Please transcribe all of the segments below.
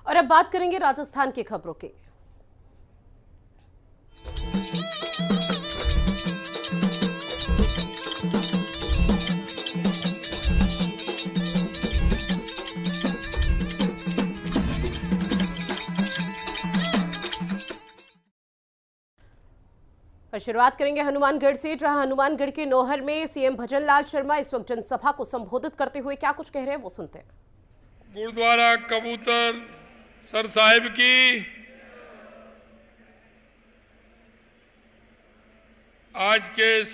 और अब बात करेंगे राजस्थान की खबरों की। और शुरुआत करेंगे हनुमानगढ़ से, जहां हनुमानगढ़ के नौहर में सीएम भजनलाल शर्मा इस वक्त जनसभा को संबोधित करते हुए क्या कुछ कह रहे हैं वो सुनते हैं। गुरुद्वारा कबूतर सर साहिब की आज के इस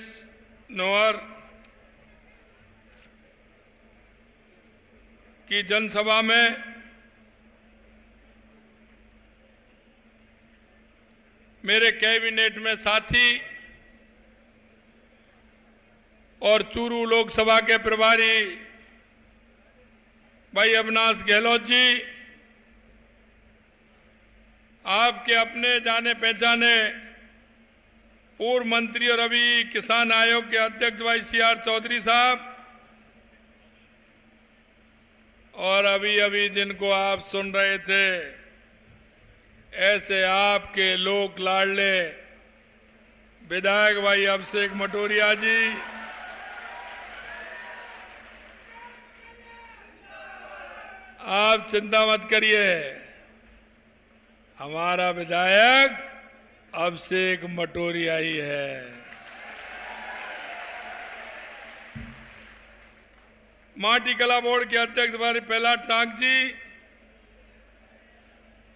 नौहर की जनसभा में मेरे कैबिनेट में साथी और चूरू लोकसभा के प्रभारी भाई अविनाश गहलोत जी, आपके अपने जाने पहचाने पूर्व मंत्री और अभी किसान आयोग के अध्यक्ष भाई CR चौधरी साहब, और अभी अभी जिनको आप सुन रहे थे ऐसे आपके लोक लाडले विधायक भाई अभिषेक मटोरिया जी, आप चिंता मत करिए, हमारा विधायक अभिषेक मटोरिया ही है। माटी कला बोर्ड के अध्यक्ष भाई प्रहलाद टांक जी,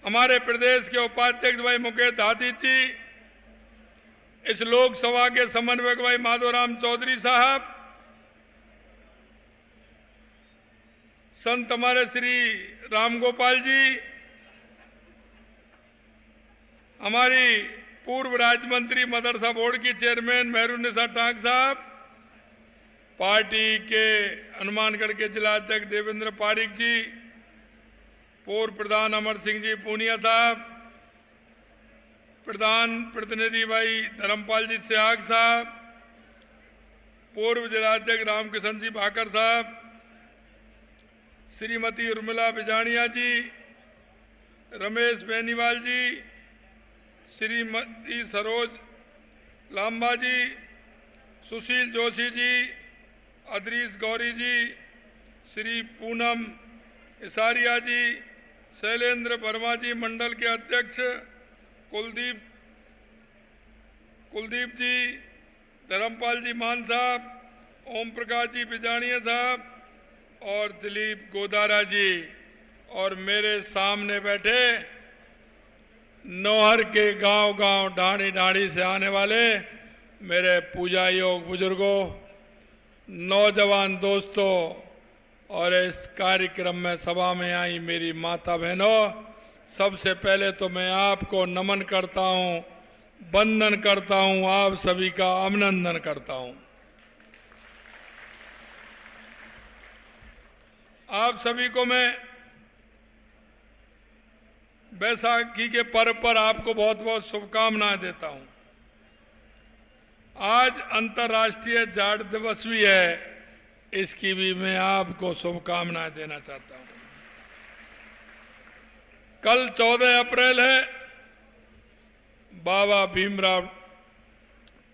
हमारे प्रदेश के उपाध्यक्ष भाई मुकेश हाथी जी, इस लोकसभा के समन्वयक भाई माधोराम चौधरी साहब, संत हमारे श्री रामगोपाल जी, हमारी पूर्व राज्य मंत्री मदरसा बोर्ड की चेयरमैन मेहरुन्निसा टांक साहब, पार्टी के हनुमानगढ़ के जिला अध्यक्ष देवेंद्र पारिक जी, पूर्व प्रधान अमर सिंह जी पूनिया साहब, प्रधान प्रतिनिधि भाई धर्मपाल जी सियाग साहब, पूर्व जिलाध्यक्ष रामकिशन जी भाकर साहब, श्रीमती उर्मिला बिजानिया जी, रमेश बेनीवाल जी, श्रीमती सरोज लांबा जी, सुशील जोशी जी, अदरीस गौरी जी, श्री पूनम इसारिया जी, शैलेंद्र वर्मा जी, मंडल के अध्यक्ष कुलदीप जी, धर्मपाल जी मान साहब, ओम प्रकाश जी बिजानिया साहब और दिलीप गोदारा जी, और मेरे सामने बैठे नौहर के गांव-गांव ढाणी से आने वाले मेरे पूजा योग बुजुर्गों, नौजवान दोस्तों और इस कार्यक्रम में सभा में आई मेरी माता बहनों, सबसे पहले तो मैं आपको नमन करता हूं, वंदन करता हूं, आप सभी का अभिनंदन करता हूं। आप सभी को मैं बैसाखी के पर्व पर आपको बहुत बहुत शुभकामनाएं देता हूं। आज अंतर्राष्ट्रीय जाट दिवस भी है, इसकी भी मैं आपको शुभकामनाएं देना चाहता हूं। कल 14 अप्रैल है, बाबा भीमराव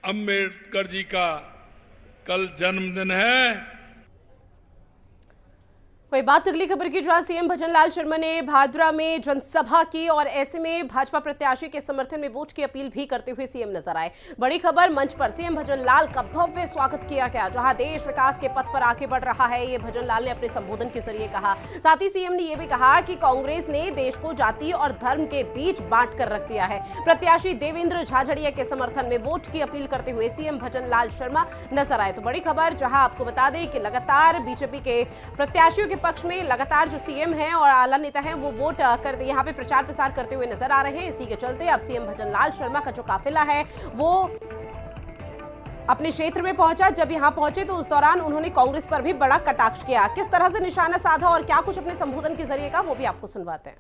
अंबेडकर जी का कल जन्मदिन है। वही बात अगली खबर की, जहां सीएम भजनलाल शर्मा ने भादरा में जनसभा की और ऐसे में भाजपा प्रत्याशी के समर्थन में वोट की अपील भी करते हुए सीएम नजर आए। बड़ी खबर, मंच पर सीएम भजनलाल का भव्य स्वागत किया गया, जहां देश विकास के पथ पर आगे बढ़ रहा है, ये भजनलाल ने अपने संबोधन के जरिए कहा। साथ ही सीएम ने यह भी कहा कि कांग्रेस ने देश को जाति और धर्म के बीच बांट कर रख दिया है। प्रत्याशी देवेंद्र झाझड़िया के समर्थन में वोट की अपील करते हुए सीएम भजनलाल शर्मा नजर आए। तो बड़ी खबर, जहां आपको बता दें कि लगातार बीजेपी के प्रत्याशियों के पक्ष में लगातार जो सीएम हैं और आला नेता हैं वो वोट कर यहाँ पे प्रचार प्रसार करते हुए नजर आ रहे हैं। इसी के चलते अब सीएम भजनलाल शर्मा का जो काफिला है वो अपने क्षेत्र में पहुंचा। जब यहां पहुंचे तो उस दौरान उन्होंने कांग्रेस पर भी बड़ा कटाक्ष किया। किस तरह से निशाना साधा और क्या कुछ अपने संबोधन के जरिए कहा वो भी आपको सुनवाते हैं।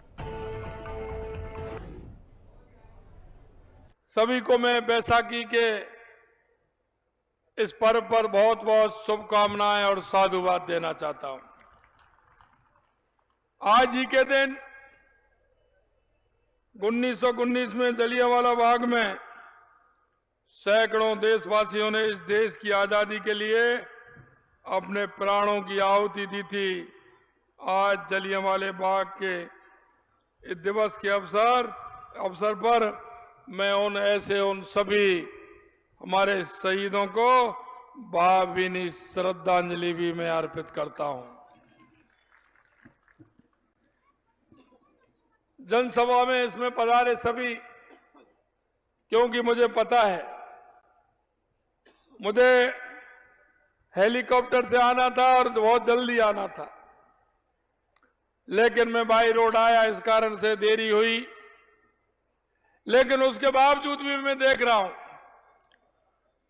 सभी को मैं बैसाखी के इस पर्व पर बहुत बहुत शुभकामनाएं और साधुवाद देना चाहता हूं। आज ही के दिन 1919 में जलियांवाला बाग में सैकड़ों देशवासियों ने इस देश की आजादी के लिए अपने प्राणों की आहुति दी थी। आज जलियांवाले बाग के इस दिवस के अवसर पर मैं उन सभी हमारे शहीदों को भावभीनी श्रद्धांजलि भी मैं अर्पित करता हूं। जनसभा में इसमें पधारे सभी, क्योंकि मुझे पता है मुझे हेलीकॉप्टर से आना था और बहुत जल्दी आना था, लेकिन मैं बाई रोड आया, इस कारण से देरी हुई। लेकिन उसके बावजूद भी मैं देख रहा हूं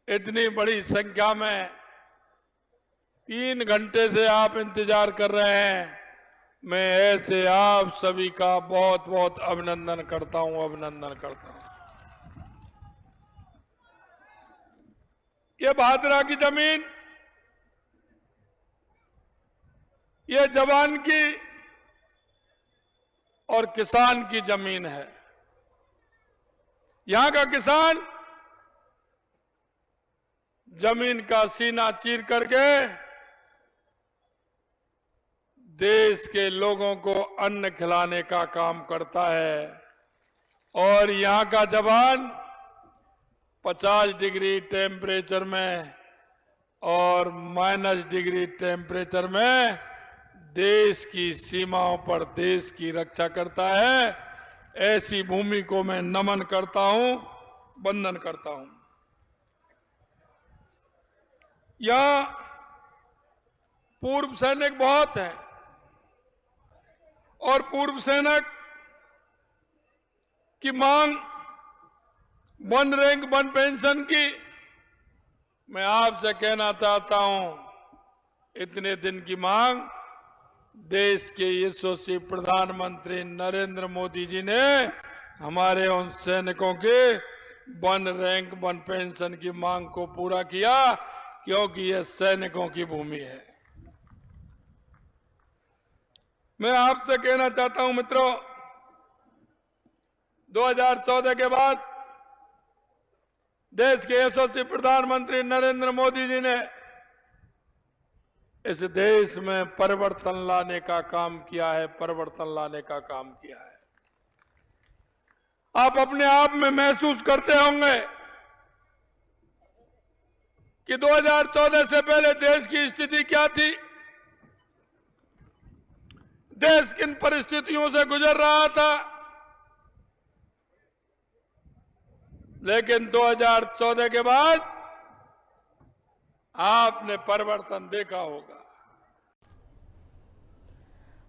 इतनी बड़ी संख्या में 3 घंटे से आप इंतजार कर रहे हैं। मैं ऐसे आप सभी का बहुत बहुत अभिनंदन करता हूं। ये भादरा की जमीन, ये जवान की और किसान की जमीन है। यहां का किसान जमीन का सीना चीर करके देश के लोगों को अन्न खिलाने का काम करता है, और यहां का जवान 50 डिग्री टेम्परेचर में और -डिग्री टेम्परेचर में देश की सीमाओं पर देश की रक्षा करता है। ऐसी भूमि को मैं नमन करता हूं, वंदन करता हूं। यहां पूर्व सैनिक बहुत हैं, और पूर्व सैनिक की मांग 1 रैंक 1 पेंशन की मैं आपसे कहना चाहता हूं, इतने दिन की मांग देश के यशस्वी प्रधानमंत्री नरेंद्र मोदी जी ने हमारे उन सैनिकों के 1 रैंक 1 पेंशन की मांग को पूरा किया, क्योंकि यह सैनिकों की भूमि है। मैं आपसे कहना चाहता हूं मित्रों, 2014 के बाद देश के यशस्वी प्रधानमंत्री नरेंद्र मोदी जी ने इस देश में परिवर्तन लाने का काम किया है। आप अपने आप में महसूस करते होंगे कि 2014 से पहले देश की स्थिति क्या थी, देश किन परिस्थितियों से गुजर रहा था। लेकिन 2014 के बाद आपने परिवर्तन देखा होगा।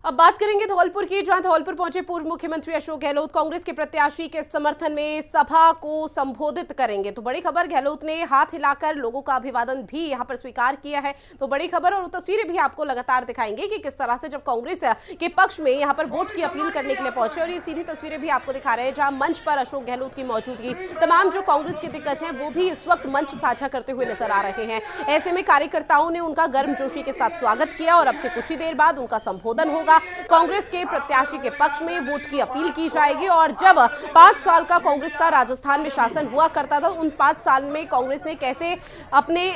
अब बात करेंगे धौलपुर की, जहां धौलपुर पहुंचे पूर्व मुख्यमंत्री अशोक गहलोत कांग्रेस के प्रत्याशी के समर्थन में सभा को संबोधित करेंगे। तो बड़ी खबर, गहलोत ने हाथ हिलाकर लोगों का अभिवादन भी यहां पर स्वीकार किया है। तो बड़ी खबर, और तस्वीरें भी आपको लगातार दिखाएंगे कि किस तरह से जब कांग्रेस के पक्ष में यहां पर वोट की अपील करने के लिए पहुंचे। और ये सीधी तस्वीरें भी आपको दिखा रहे हैं, जहां मंच पर अशोक गहलोत की मौजूदगी, तमाम जो कांग्रेस के दिग्गज हैं वो भी इस वक्त मंच साझा करते हुए नजर आ रहे हैं। ऐसे में कार्यकर्ताओं ने उनका गर्मजोशी के साथ स्वागत किया, और अब से कुछ ही देर बाद उनका संबोधन होगा। कांग्रेस के प्रत्याशी के पक्ष में वोट की अपील की जाएगी। और जब 5 साल का कांग्रेस का राजस्थान में शासन हुआ करता था, उन 5 साल में कांग्रेस ने कैसे अपने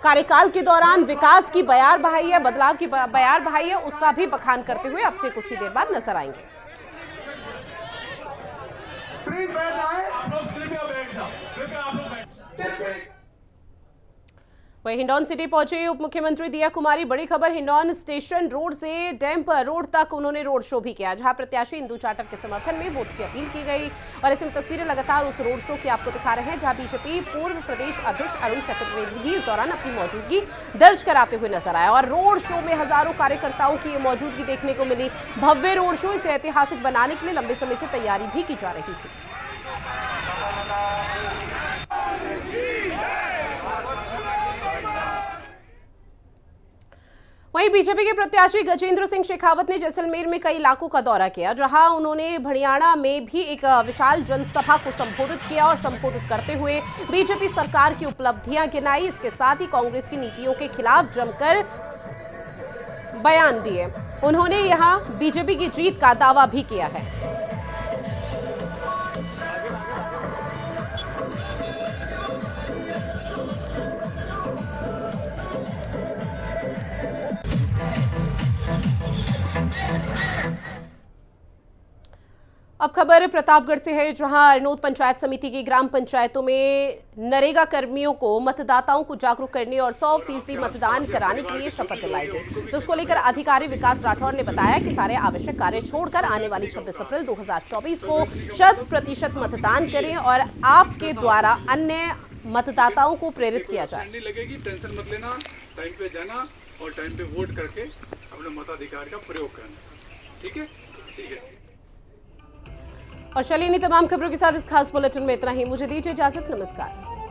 कार्यकाल के दौरान विकास की बयार बहाई है, बदलाव की बयार बहाई है, उसका भी बखान करते हुए अब से कुछ ही देर बाद नजर आएंगे। प्लीज बैठ जाएं, आप लोग कृपया बैठ जाओ, कृपया आप लोग बैठ। वहीं हिंडौन सिटी पहुंचे उप मुख्यमंत्री दिया कुमारी। बड़ी खबर, हिंडौन स्टेशन रोड से डैम्प रोड तक उन्होंने रोड शो भी किया, जहां प्रत्याशी इंदु चाटर के समर्थन में वोट की अपील की गई। और इसमें तस्वीरें लगातार उस रोड शो की आपको दिखा रहे हैं, जहां बीजेपी पूर्व प्रदेश अध्यक्ष अरुण चतुर्वेदी भी इस दौरान अपनी मौजूदगी दर्ज कराते हुए नजर आया। और रोड शो में हजारों कार्यकर्ताओं की मौजूदगी देखने को मिली। भव्य रोड शो, इसे ऐतिहासिक बनाने के लिए लंबे समय से तैयारी भी की जा रही थी। वहीं बीजेपी के प्रत्याशी गजेंद्र सिंह शेखावत ने जैसलमेर में कई इलाकों का दौरा किया, जहां उन्होंने भड़ियाणा में भी एक विशाल जनसभा को संबोधित किया। और संबोधित करते हुए बीजेपी सरकार की उपलब्धियां गिनाई। इसके साथ ही कांग्रेस की नीतियों के खिलाफ जमकर बयान दिए। उन्होंने यहां बीजेपी की जीत का दावा भी किया है। अब खबर प्रतापगढ़ से है, जहां अरनोद पंचायत समिति की ग्राम पंचायतों में नरेगा कर्मियों को मतदाताओं को जागरूक करने और 100% मतदान कराने के लिए शपथ दिलाई गई, जिसको लेकर अधिकारी विकास राठौर ने बताया कि सारे आवश्यक कार्य छोड़कर आने वाली 26 अप्रैल 2024 को 100% मतदान करें और आपके द्वारा अन्य मतदाताओं को प्रेरित किया जाए। लगेगी, टेंशन मत लेना, टाइम पे जाना और टाइम पे वोट करके अपने मताधिकार का प्रयोग करना। ठीक है, ठीक है। और चलिए इन्हीं तमाम खबरों के साथ इस खास बुलेटिन में इतना ही। मुझे दीजिए इजाजत। नमस्कार।